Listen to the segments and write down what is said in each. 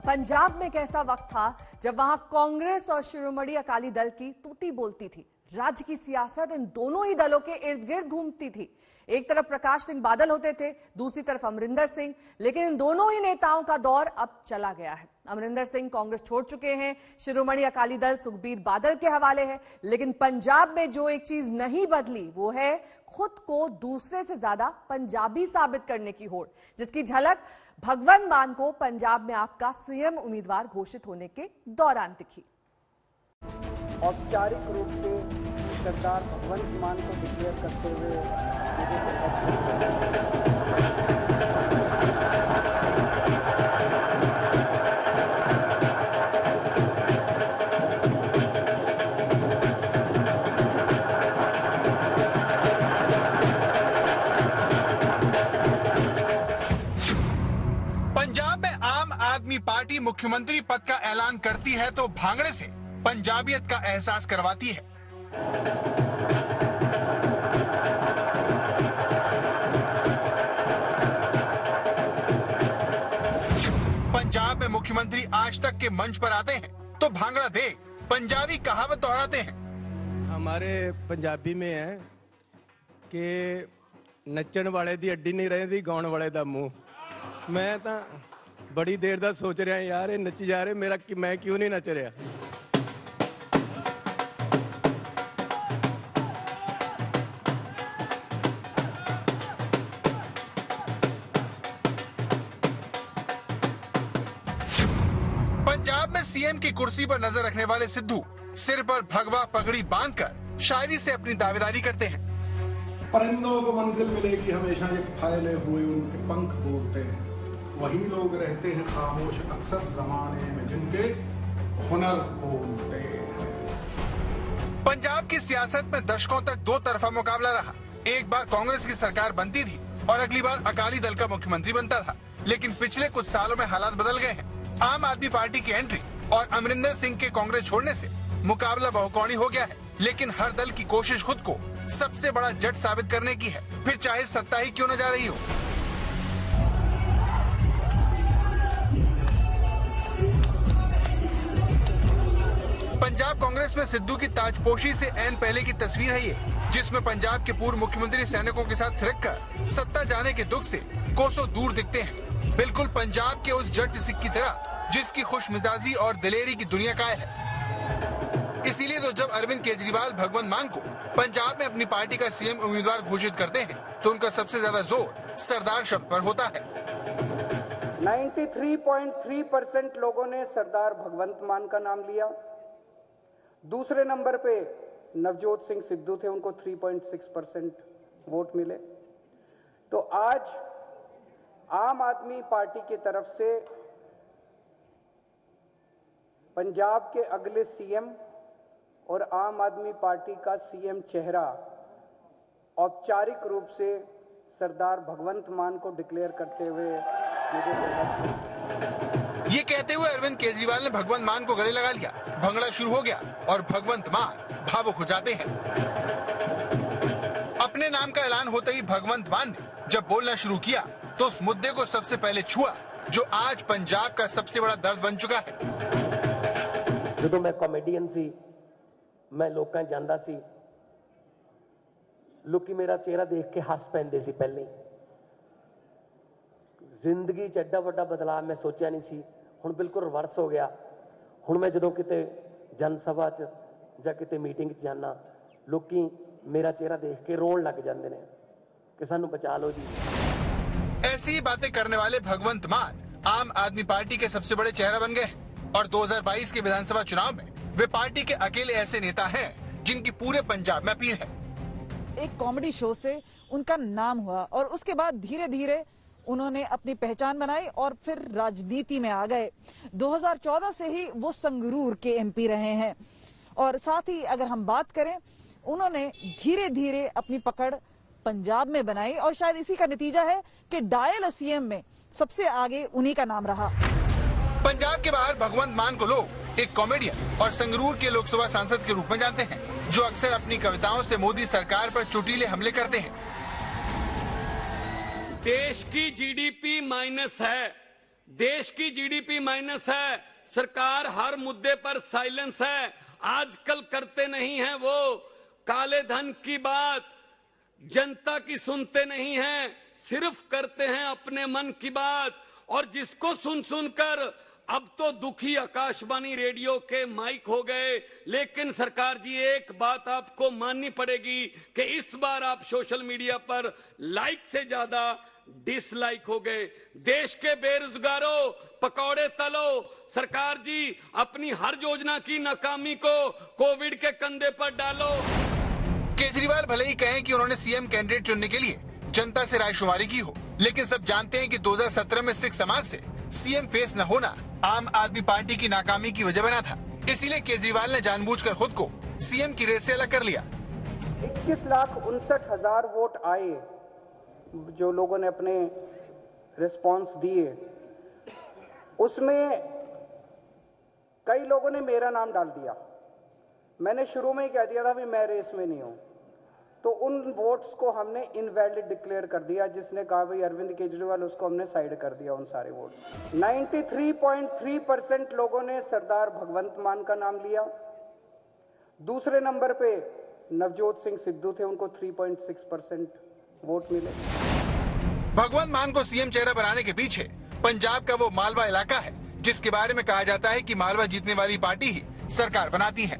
पंजाब में एक ऐसा वक्त था जब वहां कांग्रेस और शिरोमणि अकाली दल की तूती बोलती थी। राज्य की सियासत इन दोनों ही दलों के इर्द गिर्द घूमती थी। एक तरफ प्रकाश सिंह बादल होते थे, दूसरी तरफ अमरिंदर सिंह। लेकिन इन दोनों ही नेताओं का दौर अब चला गया है। अमरिंदर सिंह कांग्रेस छोड़ चुके हैं, शिरोमणि अकाली दल सुखबीर बादल के हवाले है। लेकिन पंजाब में जो एक चीज नहीं बदली वो है खुद को दूसरे से ज्यादा पंजाबी साबित करने की होड़, जिसकी झलक भगवंत मान को पंजाब में आपका सीएम उम्मीदवार घोषित होने के दौरान दिखी। औपचारिक रूप से सरदार भगवंत मान को डिक्लेयर करते हुए पंजाब में आम आदमी पार्टी मुख्यमंत्री पद का ऐलान करती है तो भांगड़े से पंजाबियत का एहसास करवाती है। पंजाब में मुख्यमंत्री आज तक के मंच पर आते हैं तो भांगड़ा देख पंजाबी कहावत दोहराते हैं। हमारे पंजाबी में है कि नच्चण वाले दी अड्डी नहीं रहती, गाउण वाले दा मुंह। मैं तो बड़ी देर दा सोच रहा यार, ये नच्ची जा रहे मेरा कि मैं क्यों नहीं नच रहा। पंजाब में सीएम की कुर्सी पर नजर रखने वाले सिद्धू सिर पर भगवा पगड़ी बांधकर शायरी से अपनी दावेदारी करते हैं। परिंदों को मंजिल मिलेगी हमेशा, ये फैले हुए उनके पंख बोलते हैं। वही लोग रहते हैं खामोश अक्सर जमाने में, जिनके हुनर बोलते हैं। पंजाब की सियासत में दशकों तक दो तरफा मुकाबला रहा। एक बार कांग्रेस की सरकार बनती थी और अगली बार अकाली दल का मुख्यमंत्री बनता था। लेकिन पिछले कुछ सालों में हालात बदल गए हैं। आम आदमी पार्टी की एंट्री और अमरिंदर सिंह के कांग्रेस छोड़ने से मुकाबला बहुकोणी हो गया है। लेकिन हर दल की कोशिश खुद को सबसे बड़ा जट साबित करने की है, फिर चाहे सत्ता ही क्यों न जा रही हो। पंजाब कांग्रेस में सिद्धू की ताजपोशी से ऐन पहले की तस्वीर है ये, जिसमें पंजाब के पूर्व मुख्यमंत्री सैनिकों के साथ थिरककर सत्ता जाने के दुख से कोसों दूर दिखते हैं। बिल्कुल पंजाब के उस जट सिख की तरह जिसकी खुशमिजाजी और दिलेरी की दुनिया कायल है। इसीलिए तो जब अरविंद केजरीवाल भगवंत मान को पंजाब में अपनी पार्टी का सीएम उम्मीदवार घोषित करते हैं तो उनका सबसे ज्यादा जोर सरदार शब्द पर होता है। 93.3% लोगों ने सरदार भगवंत मान का नाम लिया। दूसरे नंबर पे नवजोत सिंह सिद्धू थे, उनको 3.6% वोट मिले। तो आज आम आदमी पार्टी की तरफ से पंजाब के अगले सीएम और आम आदमी पार्टी का सीएम चेहरा औपचारिक रूप से सरदार भगवंत मान को डिक्लेयर करते हुए ये कहते हुए अरविंद केजरीवाल ने भगवंत मान को गले लगा लिया। भंगड़ा शुरू हो गया और भगवंत मान भावुक हो जाते हैं। अपने नाम का ऐलान होते ही भगवंत मान ने जब बोलना शुरू किया तो उस मुद्दे को सबसे पहले छुआ जो आज पंजाब का सबसे बड़ा दर्द बन चुका है। जो मैं कॉमेडियन सी, मैं लोकां जांदा सी, लोकी मेरा चेहरा देख के हस पैंदे सी। पहले जिंदगी च एड्डा वड्डा बदलाव मैं सोचा नहीं सी। हुण बिल्कुल रिवर्स हो गया। हुण मैं जदों किते जन सभा च जां किते मीटिंग च जाना, लोकी मेरा चेहरा देख के रोण लग जांदे ने कि सानू बचा लो जी। ऐसी ही बातें करने वाले भगवंत मान आम आदमी पार्टी के सबसे बड़े चेहरा बन गए और 2022 के विधानसभा चुनाव में वे पार्टी के अकेले ऐसे नेता हैं जिनकी पूरे पंजाब में अपील है। एक कॉमेडी शो से उनका नाम हुआ और उसके बाद धीरे धीरे उन्होंने अपनी पहचान बनाई और फिर राजनीति में आ गए। 2014 से ही वो संगरूर के एमपी रहे हैं और साथ ही अगर हम बात करें, उन्होंने धीरे धीरे अपनी पकड़ पंजाब में बनाई और शायद इसी का नतीजा है कि डायल सीएम में सबसे आगे उन्हीं का नाम रहा। पंजाब के बाहर भगवंत मान को लोग एक कॉमेडियन और संगरूर के लोकसभा सांसद के रूप में जानते हैं, जो अक्सर अपनी कविताओं से मोदी सरकार पर चुटीले हमले करते हैं। देश की जीडीपी माइनस है, देश की जीडीपी माइनस है, सरकार हर मुद्दे पर साइलेंस है, आजकल करते नहीं हैं वो काले धन की बात, जनता की सुनते नहीं हैं, सिर्फ करते हैं अपने मन की बात। और जिसको सुन सुनकर अब तो दुखी आकाशवाणी रेडियो के माइक हो गए। लेकिन सरकार जी, एक बात आपको माननी पड़ेगी कि इस बार आप सोशल मीडिया पर लाइक से ज्यादा डिसलाइक हो गए। देश के बेरोजगारों, पकौड़े तलो। सरकार जी, अपनी हर योजना की नाकामी को कोविड के कंधे पर डालो। केजरीवाल भले ही कहें कि उन्होंने सीएम कैंडिडेट चुनने के लिए जनता से रायशुमारी की हो, लेकिन सब जानते हैं कि 2017 में सिख समाज से सीएम फेस न होना आम आदमी पार्टी की नाकामी की वजह बना था। इसीलिए केजरीवाल ने जानबूझकर खुद को सीएम की रेस से अलग कर लिया। 21,59,000 वोट आए जो लोगों ने अपने रिस्पांस दिए, उसमें कई लोगों ने मेरा नाम डाल दिया। मैंने शुरू में ही कह दिया था भी मैं रेस में नहीं हूं, तो उन वोट्स को हमने इनवैलिड डिक्लेयर कर दिया। जिसने कहा भाई अरविंद केजरीवाल, उसको हमने साइड कर दिया उन सारे वोट्स। 93.3% लोगों ने सरदार भगवंत मान का नाम लिया। दूसरे नंबर पे नवजोत सिंह सिद्धू थे, उनको 3.6% वोट मिले। भगवंत मान को सीएम चेहरा बनाने के पीछे पंजाब का वो मालवा इलाका है जिसके बारे में कहा जाता है कि मालवा जीतने वाली पार्टी ही सरकार बनाती है।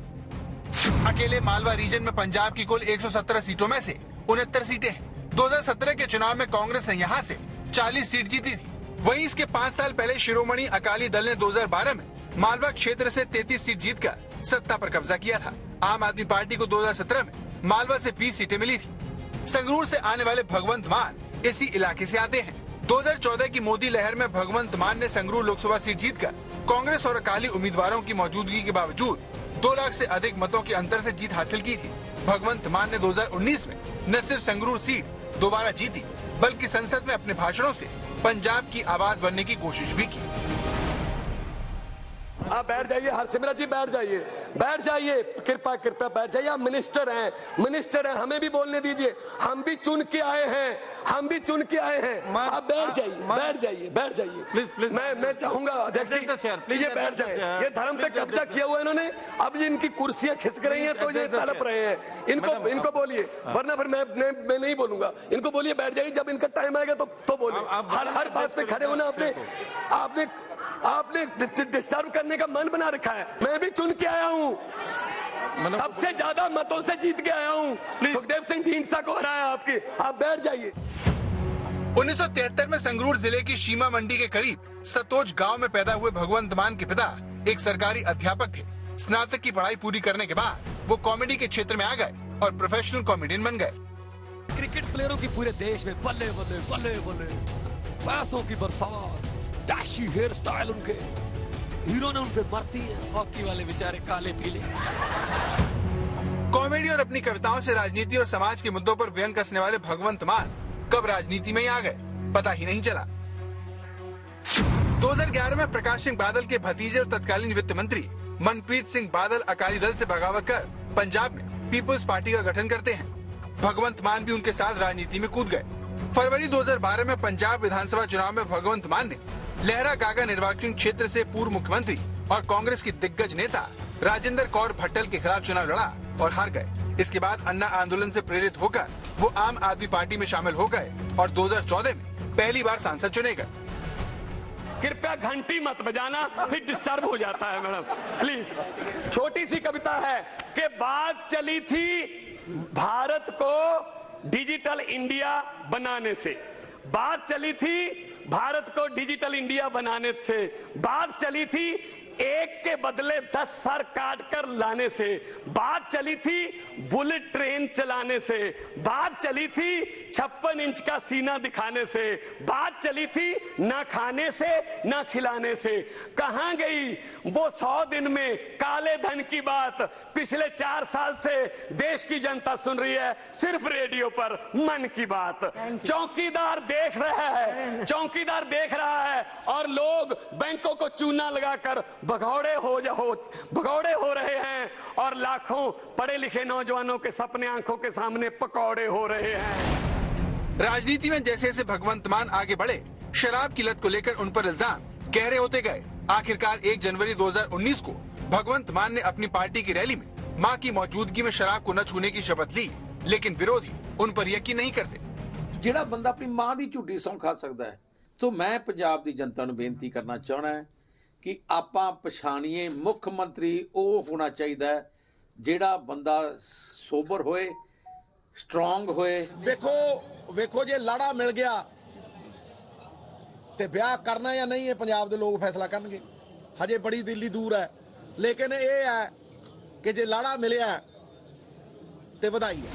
अकेले मालवा रीजन में पंजाब की कुल 117 सीटों में से 69 सीटें हैं। 2017 के चुनाव में कांग्रेस ने यहाँ से 40 सीट जीती थी। वहीं इसके 5 साल पहले शिरोमणि अकाली दल ने 2012 में मालवा क्षेत्र से 33 सीट जीतकर सत्ता पर कब्जा किया था। आम आदमी पार्टी को 2017 में मालवा से 20 सीटें मिली थी। संगरूर से आने वाले भगवंत मान इसी इलाके से आते हैं। 2014 की मोदी लहर में भगवंत मान ने संगरूर लोकसभा सीट जीतकर कांग्रेस और अकाली उम्मीदवारों की मौजूदगी के बावजूद 2 लाख से अधिक मतों के अंतर से जीत हासिल की थी। भगवंत मान ने 2019 में न सिर्फ संगरूर सीट दोबारा जीती, बल्कि संसद में अपने भाषणों से पंजाब की आवाज बनने की कोशिश भी की। आप बैठ जाइए, हरसिमरत जी बैठ जाइए, बैठ जाइए, कृपा कृपया बैठ जाइए। आप मिनिस्टर हैं, हमें भी बोलने दीजिए। हम भी चुन के आए हैं, आप बैठ जाइए, बैठ जाइए। मैं चाहूंगा अध्यक्ष जी ये बैठ जाए। ये धर्म पे कब्जा किया हुआ इन्होंने, अब ये इनकी कुर्सियां खिसक रही हैं तो ये तड़प रहे हैं। इनको बोलिए, वरना फिर मैं नहीं बोलूंगा। इनको बोलिए बैठ जाइए, जब इनका टाइम आएगा तो बोलिए। हर बात पे खड़े होना आपने डिस्टर्ब करने का मन बना रखा है। मैं भी चुन के आया हूँ, सबसे ज्यादा मतों से जीत के आया हूँ। सुखदेव सिंह ढींढसा को हराया आपके। आप बैठ जाइए। 1973 में संगरूर जिले की शीमा मंडी के करीब सतोज गांव में पैदा हुए भगवंत मान के पिता एक सरकारी अध्यापक थे। स्नातक की पढ़ाई पूरी करने के बाद वो कॉमेडी के क्षेत्र में आ गए और प्रोफेशनल कॉमेडियन बन गए। क्रिकेट प्लेयरों की पूरे देश में बल्ले बल्ले बल्ले बल्ले, पैसों की बरसात, डैशी हेयर स्टाइल उनके, हीरो ने उनपे मरती है। हॉकी वाले बेचारे काले पीले। कॉमेडी और अपनी कविताओं से राजनीति और समाज के मुद्दों पर व्यंग कसने वाले भगवंत मान कब राजनीति में ही आ गए, पता ही नहीं चला। 2011 में प्रकाश सिंह बादल के भतीजे और तत्कालीन वित्त मंत्री मनप्रीत सिंह बादल अकाली दल से बगावत कर पंजाब में पीपुल्स पार्टी का गठन करते हैं। भगवंत मान भी उनके साथ राजनीति में कूद गए। फरवरी 2012 में पंजाब विधानसभा चुनाव में भगवंत मान ने लहरा गागा निर्वाचन क्षेत्र से पूर्व मुख्यमंत्री और कांग्रेस की दिग्गज नेता राजेंद्र कौर भट्टल के खिलाफ चुनाव लड़ा और हार गए। इसके बाद अन्ना आंदोलन से प्रेरित होकर वो आम आदमी पार्टी में शामिल हो गए और 2014 में पहली बार सांसद चुने गए। कृपया घंटी मत बजाना, फिर डिस्टर्ब हो जाता है मैडम, प्लीज। छोटी सी कविता है कि बात चली थी भारत को डिजिटल इंडिया बनाने से, बात चली थी भारत को डिजिटल इंडिया बनाने से, बात चली थी एक के बदले 10 सर काट कर लाने से, बात चली थी बुलेट ट्रेन चलाने से, बात चली थी 56 इंच का सीना दिखाने से, बात चली थी ना खाने से ना खिलाने से। कहां गई वो 100 दिन में काले धन की बात? पिछले 4 साल से देश की जनता सुन रही है सिर्फ रेडियो पर मन की बात। चौकीदार देख रहा है और लोग बैंकों को चूना लगाकर भगौड़े हो रहे हैं और लाखों पढ़े लिखे नौजवानों के सपने आंखों के सामने पकौड़े हो रहे हैं। राजनीति में जैसे जैसे भगवंत मान आगे बढ़े, शराब की लत को लेकर उन पर इल्जाम गहरे होते गए। आखिरकार 1 जनवरी 2019 को भगवंत मान ने अपनी पार्टी की रैली में मां की मौजूदगी में शराब को न छूने की शपथ ली, लेकिन विरोधी उन पर यकीन नहीं करते। ਜਿਹੜਾ ਬੰਦਾ ਆਪਣੀ ਮਾਂ ਦੀ ਝੂਠੀ ਸਹੁੰ ਖਾ ਸਕਦਾ ਹੈ, तो ਮੈਂ ਪੰਜਾਬ ਦੀ ਜਨਤਾ ਨੂੰ ਬੇਨਤੀ ਕਰਨਾ ਚਾਹਣਾ ਹੈ ਕਿ ਆਪਾਂ ਪਛਾਣੀਏ ਮੁੱਖ ਮੰਤਰੀ ਉਹ ਹੋਣਾ ਚਾਹੀਦਾ ਹੈ ਜਿਹੜਾ ਬੰਦਾ ਸੋਬਰ ਹੋਏ, ਸਟਰੋਂਗ ਹੋਏ। ਵੇਖੋ ਜੇ ਲਾੜਾ ਮਿਲ ਗਿਆ ਤੇ ਵਿਆਹ ਕਰਨਾ ਜਾਂ ਨਹੀਂ ਇਹ ਪੰਜਾਬ ਦੇ ਲੋਕ ਫੈਸਲਾ ਕਰਨਗੇ। ਹਜੇ ਬੜੀ ਦਿੱਲੀ ਦੂਰ ਹੈ, ਲੇਕਿਨ ਇਹ ਹੈ कि जे लाड़ा मिले ते बधाई है।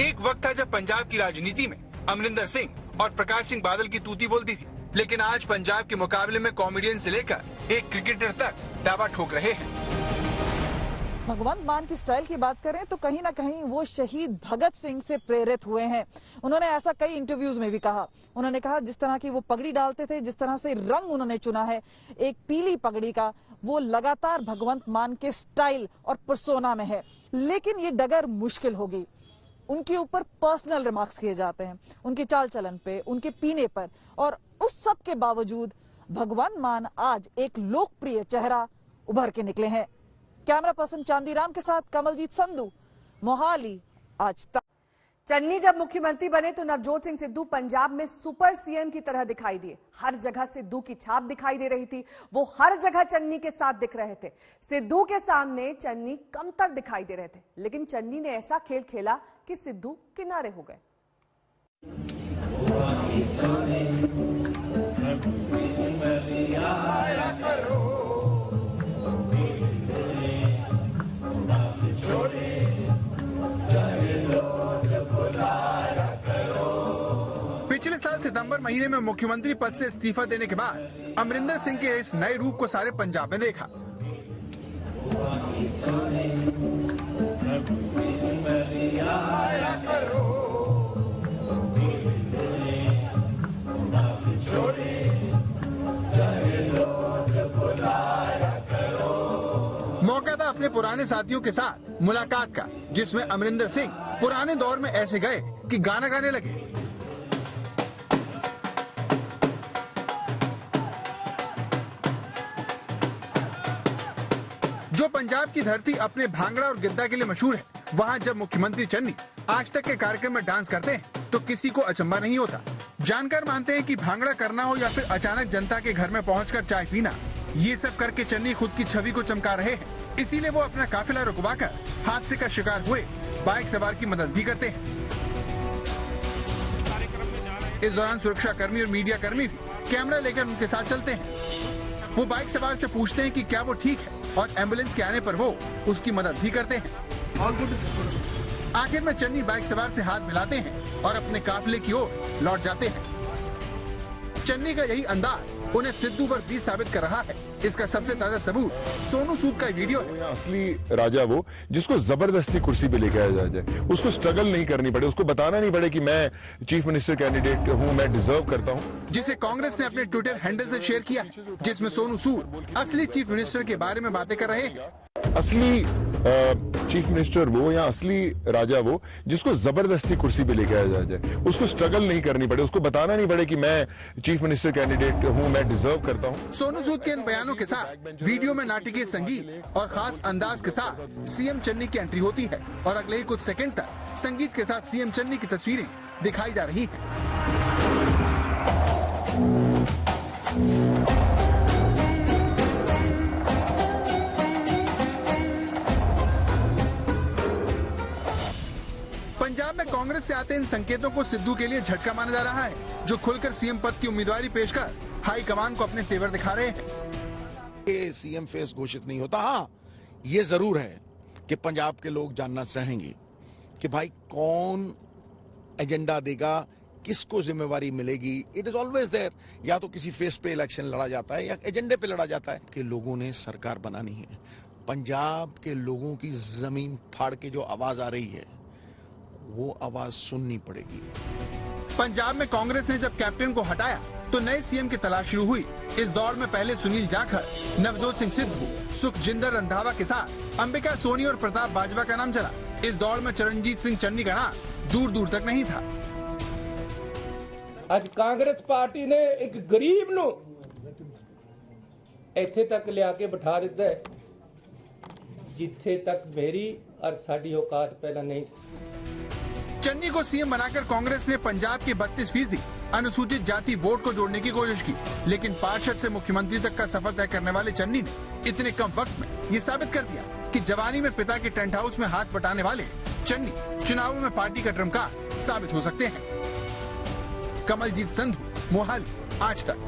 एक वक्त था जब पंजाब की राजनीति में अमरिंदर सिंह और प्रकाश सिंह बादल की तूती बोलती थी, लेकिन आज पंजाब के मुकाबले में कॉमेडियन से लेकर एक क्रिकेटर तक दावा ठोक रहे हैं। भगवंत मान की स्टाइल की बात करें तो कहीं ना कहीं वो शहीद भगत सिंह से प्रेरित हुए हैं। उन्होंने ऐसा कई इंटरव्यूज में भी कहा। उन्होंने कहा जिस तरह की वो पगड़ी डालते थे, जिस तरह से रंग उन्होंने चुना है एक पीली पगड़ी का, वो लगातार भगवंत मान के स्टाइल और पर्सोना में है। लेकिन ये डगर मुश्किल होगी। उनके ऊपर पर्सनल रिमार्क्स किए जाते हैं, उनके चाल चलन पे, उनके पीने पर, और उस सब के बावजूद भगवंत मान आज एक लोकप्रिय चेहरा उभर के निकले हैं। कैमरा पर्सन चांदीराम के साथ कमलजीत संधू, मोहाली आज तक। चन्नी जब मुख्यमंत्री बने तो नवजोत सिंह सिद्धू पंजाब में सुपर सीएम की तरह दिखाई दिए। हर जगह सिद्धू की छाप दिखाई दे रही थी। वो हर जगह चन्नी के साथ दिख रहे थे। सिद्धू के सामने चन्नी कमतर दिखाई दे रहे थे, लेकिन चन्नी ने ऐसा खेल खेला कि सिद्धू किनारे हो गए। पिछले साल सितंबर महीने में मुख्यमंत्री पद से इस्तीफा देने के बाद अमरिंदर सिंह के इस नए रूप को सारे पंजाब में देखा। मौका था अपने पुराने साथियों के साथ मुलाकात का, जिसमें अमरिंदर सिंह पुराने दौर में ऐसे गए कि गाना गाने लगे। जो पंजाब की धरती अपने भांगड़ा और गिद्दा के लिए मशहूर है, वहाँ जब मुख्यमंत्री चन्नी आज तक के कार्यक्रम में डांस करते हैं तो किसी को अचंभा नहीं होता। जानकार मानते हैं कि भांगड़ा करना हो या फिर अचानक जनता के घर में पहुंचकर चाय पीना, ये सब करके चन्नी खुद की छवि को चमका रहे हैं। इसीलिए वो अपना काफिला रुकवाकर हादसे का शिकार हुए बाइक सवार की मदद भी करते हैं। इस दौरान सुरक्षा कर्मी और मीडिया कर्मी भी कैमरा लेकर उनके साथ चलते हैं। वो बाइक सवार से पूछते हैं कि क्या वो ठीक है, और एम्बुलेंस के आने पर वो उसकी मदद भी करते हैं। आखिर में चन्नी बाइक सवार से हाथ मिलाते हैं और अपने काफिले की ओर लौट जाते हैं। चन्नी का यही अंदाज उन्हें सिद्धू पर भी साबित कर रहा है। इसका सबसे ताजा सबूत सोनू सूद का वीडियो है। असली राजा वो जिसको जबरदस्ती कुर्सी पे लेके आया जाए, उसको स्ट्रगल नहीं करनी पड़े, उसको बताना नहीं पड़े कि मैं चीफ मिनिस्टर कैंडिडेट हूँ, मैं डिजर्व करता हूँ। जिसे कांग्रेस ने अपने ट्विटर हैंडल से शेयर किया, जिसमें सोनू सूद असली चीफ मिनिस्टर के बारे में बातें कर रहे हैं। असली चीफ मिनिस्टर वो या असली राजा वो जिसको जबरदस्ती कुर्सी पे लेके आया जाए, उसको स्ट्रगल नहीं करनी पड़े, उसको बताना नहीं पड़े कि मैं चीफ मिनिस्टर कैंडिडेट हूँ, मैं डिजर्व करता हूँ। सोनू सूद के इन बयानों के साथ वीडियो में नाटकीय संगीत और खास अंदाज के साथ सीएम चन्नी की एंट्री होती है, और अगले ही कुछ सेकंड तक संगीत के साथ सीएम चन्नी की तस्वीरें दिखाई जा रही हैं। पंजाब में कांग्रेस से आते इन संकेतों को सिद्धू के लिए झटका माना जा रहा है, जो खुलकर सीएम पद की उम्मीदवारी पेश कर हाईकमान को अपने तेवर दिखा रहे हैं। ये सीएम फेस घोषित नहीं होता। हाँ, ये जरूर है कि पंजाब के लोग जानना चाहेंगे कि भाई कौन एजेंडा देगा, किसको जिम्मेवारी मिलेगी। It is always there. या तो किसी फेस पे इलेक्शन लड़ा जाता है या एजेंडे पे लड़ा जाता है। कि लोगों ने सरकार बनानी है। पंजाब के लोगों की जमीन फाड़ के जो आवाज आ रही है, वो आवाज सुननी पड़ेगी। पंजाब में कांग्रेस ने जब कैप्टन को हटाया तो नए सीएम की तलाश शुरू हुई। इस दौर में पहले सुनील जाखड़, नवजोत सिंह सिद्धू, सुखजिंदर रंधावा के साथ अंबिका सोनी और प्रताप बाजवा का नाम चला। इस दौर में चरणजीत सिंह चन्नी का नाम दूर दूर तक नहीं था। आज कांग्रेस पार्टी ने एक गरीब नु ਇੱਥੇ ਤੱਕ ਲਿਆ ਕੇ ਬਿਠਾ ਦਿੱਤਾ ਹੈ ਜਿੱਥੇ तक मेरी और साडी औकात पहला नहीं थी। चन्नी को सीएम बनाकर कांग्रेस ने पंजाब के 32% अनुसूचित जाति वोट को जोड़ने की कोशिश की, लेकिन पार्षद से मुख्यमंत्री तक का सफर तय करने वाले चन्नी ने इतने कम वक्त में ये साबित कर दिया कि जवानी में पिता के टेंट हाउस में हाथ बटाने वाले चन्नी चुनावों में पार्टी का ट्रम्पकार साबित हो सकते हैं। कमलजीत संधू, मोहाली, आज तक।